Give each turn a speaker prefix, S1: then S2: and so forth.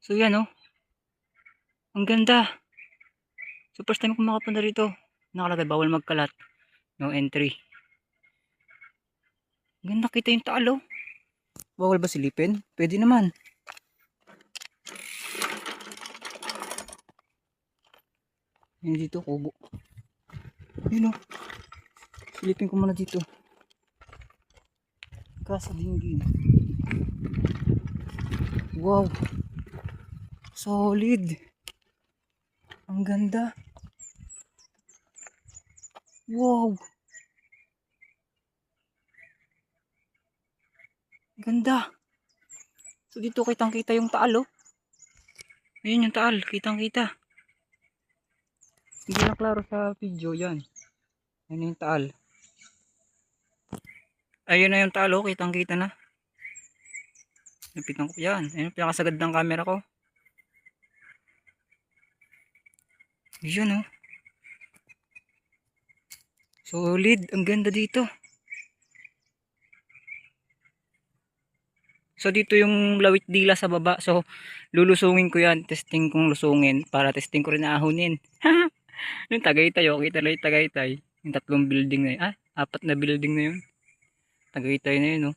S1: So yan oh, ang ganda. So first time ko makapunta rito. Nakalagay bawal magkalat. No entry. Ganda, kita yung taal oh. Bawal ba silipin? Pwede naman. Yan dito kubo. Yun oh. Silipin ko muna dito. Kasa dinggin. Wow. Solid. Ang ganda. Wow. Ganda. So dito kitang kita yung taal oh. Ayun yung taal, kitang kita. Hindi na klaro sa video yan. Ayun yung taal. Ayun na yung taal oh, kitang kita na. Napitan ko yan. Ayun yung pinakasagad ng camera ko. Yun oh. Solid, ang ganda dito. So dito yung lawit dila sa baba. So lulusungin ko yan, testing kong lusungin para testing ko rin ahunin. Yung Tagaytay oh, kita na yung Tagaytay. Yung tatlong building na yun. Ah, apat na building na yun. Tagaytay na yun oh.